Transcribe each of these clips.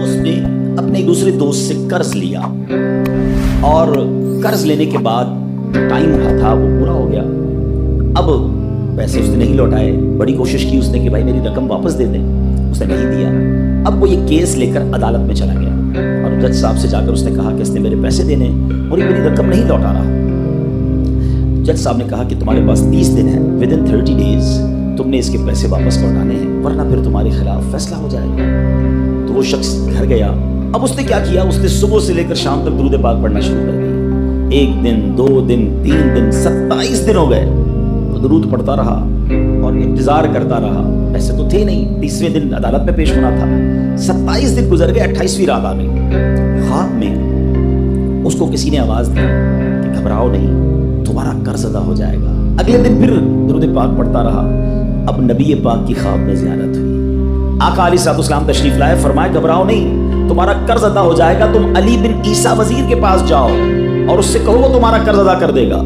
اس نے اپنے ایک دوسرے دوست سے قرض لیا اور قرض لینے کے بعد ٹائم ہوا تھا وہ پورا ہو گیا. اب پیسے اس نے نہیں لوٹائے. بڑی کوشش کی اس نے کہ بھائی میری رقم واپس دے دیں, اس نے نہیں دیا. اب وہ یہ کیس لے کر عدالت میں چلا گیا اور جج صاحب سے جا کر اس نے کہا کہ اس نے میرے پیسے دینے اور یہ میری رقم نہیں لوٹا رہا. جج صاحب نے کہا کہ تمہارے پاس 30 دن ہے, ودن 30 days تم نے اس کے پیسے واپس لوٹانے ہیں ورنہ پھر تمہارے خلاف فیصلہ ہو جائے گا. تو وہ شخص گھر گیا. اب اس نے کیا کیا, اس نے صبح سے لے کر شام تک درود پاک پڑھنا شروع کر دیا. 1 دن 2 دن 3 دن 27 دن ہو گئے. وہ درود پڑھتا رہا اور انتظار کرتا رہا. ایسے تو تھے نہیں, 30ویں دن عدالت میں پیش ہونا تھا. 27 دن گزر گئے, 28ویں رات آ گئی. خواب میں اس کو کسی نے آواز دی کہ گھبراؤ نہیں, تمہارا قرض ادا ہو جائے گا. اگلے دن پھر درود پاک پڑھتا رہا. اب نبی پاک کی خواب میں زیارت ہوئی. آقا علیہ الصلوۃ والسلام تشریف لائے, فرمایا گھبراؤ نہیں, تمہارا قرض ادا ہو جائے گا. تم علی بن عیسیٰ وزیر کے پاس جاؤ اور اس سے کہو وہ تمہارا قرض ادا کر دے گا.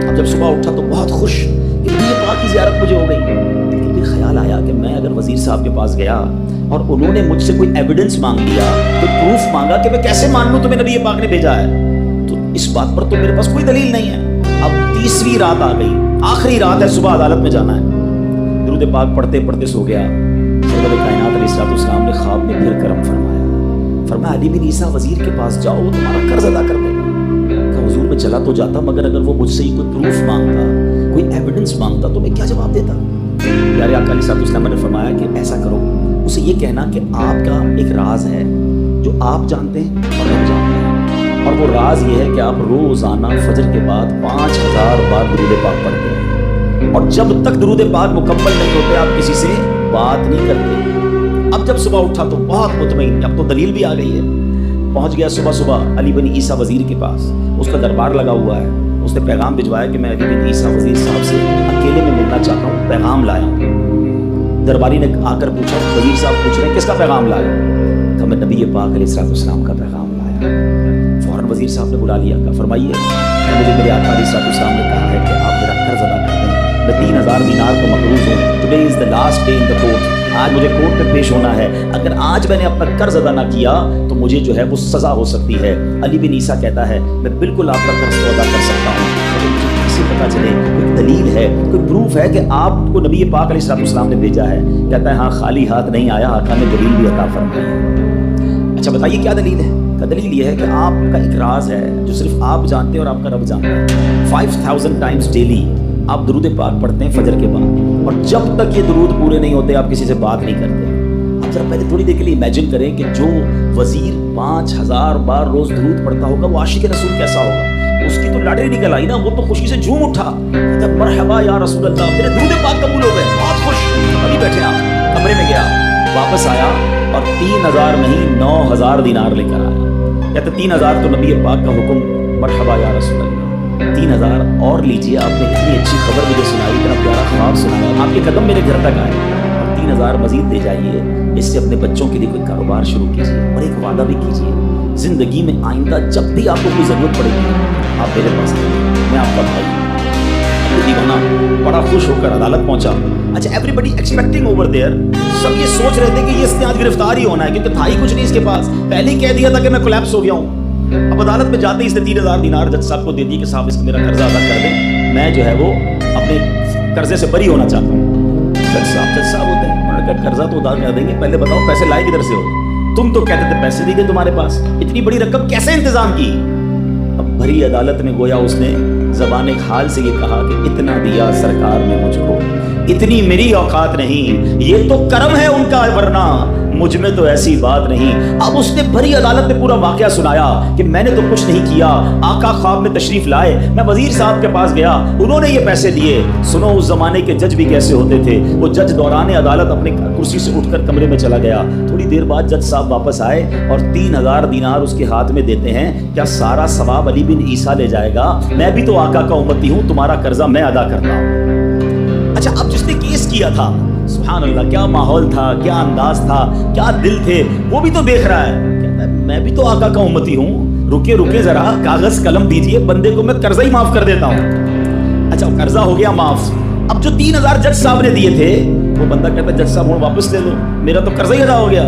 اب جب صبح اٹھا تو بہت خوش کہ نبی پاک کی زیارت مجھے ہو گئی. لیکن پھر خیال آیا کہ میں اگر وزیر صاحب کے پاس گیا اور انہوں نے مجھ سے کوئی ایویڈنس مانگ لیا, کوئی پروف مانگا, کہ میں کیسے مان لوں تمہیں نبی پاک نے بھیجا ہے, تو اس بات پر تو میرے پاس کوئی دلیل نہیں ہے. اب 30ویں رات آ گئی, آخری رات ہے, صبح عدالت میں جانا ہے. درود پاک پڑھتے پڑھتے سو گیا. سرور کائنات علیہ الصلوۃ والسلام نے خواب میں پھر کرم فرمایا علی بن عیسیٰ وزیر کے پاس جاؤ, وہ تمہارا قرض ادا کر دے گا. کہ حضور میں چلا تو جاتا, مگر اگر وہ مجھ سے کوئی پروف مانگتا, کوئی ایویڈنس مانگتا تو میں کیا جواب دیتا. پیارے آقا علیہ الصلوۃ والسلام نے فرمایا کہ ایسا کرو, اسے یہ کہنا کہ آپ کا ایک راز ہے جو آپ جانتے ہیں اور ہم جانتے ہیں, اور وہ راز یہ ہے کہ آپ روزانہ فجر کے بعد 5000 بار درود پاک پڑھتے ہیں, اور جب تک درود پاک مکمل نہیں ہوتے آپ کسی سے بات نہیں کرتے. اب جب صبح اٹھا تو بہت مطمئن, اب تو دلیل بھی آ گئی ہے. پہنچ گیا صبح علی بن عیسیٰ وزیر کے پاس. اس کا دربار لگا ہوا ہے. اس نے پیغام بھجوایا کہ میں علی بن عیسیٰ وزیر صاحب سے اکیلے میں ملنا چاہتا ہوں, پیغام لایا ہوں. درباری نے آ کر پوچھا, وزیر صاحب پوچھ رہے ہیں کس کا پیغام لایا؟ کہ میں نبی پاک علیہ الصلوۃ والسلام کا پیغام لایا. فوراً وزیر صاحب نے بلا لیا. کہ فرمائیے, مجھے میرے آقا علیہ الصلوۃ والسلام نے کہا ہے کہ آپ میرا قرض ادا کر دیں. میں 3000 دینار کو مقروض ہوں. Today is the last day in the court. آج مجھے کورٹ میں پیش ہونا ہے. اگر آج میں نے اپنا قرض ادا نہ کیا تو مجھے جو ہے وہ سزا ہو سکتی ہے. علی بن عیسیٰ کہتا ہے میں بالکل آپ کا قرض ادا کر سکتا ہوں, مجھے کسی پتہ چلے کوئی دلیل ہے, کوئی پروف ہے کہ آپ کو نبی پاک علیہ الصلوۃ والسلام نے بھیجا ہے. کہتا ہے ہاں, خالی ہاتھ نہیں آیا, آقا نے دلیل بھی عطا فرمائی. اچھا بتائیے کیا دلیل ہے؟ دلیل یہ ہے کہ آپ کا ایک راز ہے جو صرف آپ جانتے ہیں اور آپ کا رب جانتا ہے. 5000 ٹائمز ڈیلی آپ درود پاک پڑھتے ہیں فجر کے بعد, اور جب تک یہ درود پورے نہیں ہوتے آپ کسی سے بات نہیں کرتے. اب ذرا پہلے تھوڑی دیر کے لیے امیجن کریں کہ جو وزیر 5000 بار روز درود پڑھتا ہوگا وہ عاشق رسول کیسا ہوگا. اس کی تو لاٹری نکل آئی نا, وہ تو خوشی سے جھوم اٹھا, مرحبا یا رسول اللہ, میرے درود پاک قبول ہو گئے, بہت خوش. ابھی بیٹھے آپ کمرے میں گیا, واپس آیا اور 3000 نہیں 9000 دینار لے کر آیا. کہتے 3000 تو نبی پاک کا حکم, مرحبا یا رسول اللہ, 3000 اور لیجیے, آپ نے اتنی اچھی خبر مجھے سنائی, اتنا پیارا خواب سنایا, آپ کے قدم میرے گھر تک آئے, اور 3000 مزید دے جائیے. اس سے اپنے بچوں کے لیے کوئی کاروبار شروع کیجیے, اور ایک وعدہ بھی کیجیے, زندگی میں آئندہ جب بھی آپ کو کوئی ضرورت پڑے گی آپ میرے پاس آئیے, میں آپ کا بھائی ہوں. دیوانہ بڑا خوش ہو کر عدالت پہنچا. اچھا, everybody expecting over there, سب یہ سوچ رہے تھے کہ یہ اس نے آج گرفتار ہی ہونا ہے, کیونکہ تھا ہی کچھ نہیں اس کے پاس, پہلے ہی کہہ دیا تھا کہ میں کولیپس ہو گیا ہوں. اب عدالت میں جاتے ہی اس نے 3000 دینار جج صاحب کو دے دی کہ صاحب اس کو میرا قرضہ ادا کر دیں, میں جو ہے وہ اپنے قرضے سے بری ہونا چاہتا ہوں. جج صاحب ہوتے ہیں, انہوں نے کہا قرضہ تو ادا کر دیں گے, پہلے بتاؤ پیسے لائے کدھر سے ہو؟ تم تو کہتے تھے پیسے نہیں تھے تمہارے پاس, اتنی بڑی رقم کیسے انتظام کی؟ اب بھری عدالت میں گویا اس نے زبان حال سے یہ کہا کہ اتنا دیا سرکار نے مجھ کو, اتنی میری اوقات نہیں, یہ تو کرم ہے ان کا, ورنہ مجھ میں تو ایسی بات نہیں. اب اس نے بھری عدالت میں پورا واقعہ سنایا کہ میں نے تو کچھ نہیں کیا, آقا خواب میں تشریف لائے, میں وزیر صاحب کے پاس گیا, انہوں نے یہ پیسے دیے. سنو اس زمانے کے جج بھی کیسے ہوتے تھے. وہ جج دوران عدالت اپنے کرسی سے اٹھ کر کمرے میں چلا گیا. تھوڑی دیر بعد جج صاحب واپس آئے اور 3000 دینار اس کے ہاتھ میں دیتے ہیں. کیا سارا ثواب علی بن عیسیٰ لے جائے گا؟ میں بھی تو آقا کا امتی ہوں, تمہارا قرضہ میں ادا کرتا ہوں. اچھا, اب جس نے کیس کیا تھا, سبحان اللہ, کیا ماحول تھا, کیا انداز تھا, کیا دل تھے, وہ بھی تو دیکھ رہا ہے. کہتا ہے میں بھی تو آقا کا امتی ہوں, رکے ذرا, کاغذ قلم دیجئے, بندے کو میں قرضہ ہی معاف کر دیتا ہوں. اچھا, قرضہ ہو گیا معاف. اب جو 3000 جج صاحب نے دیے تھے وہ بندہ کہتا ہے جج صاحب واپس لے لو, میرا تو قرضہ ہی ادا ہو گیا.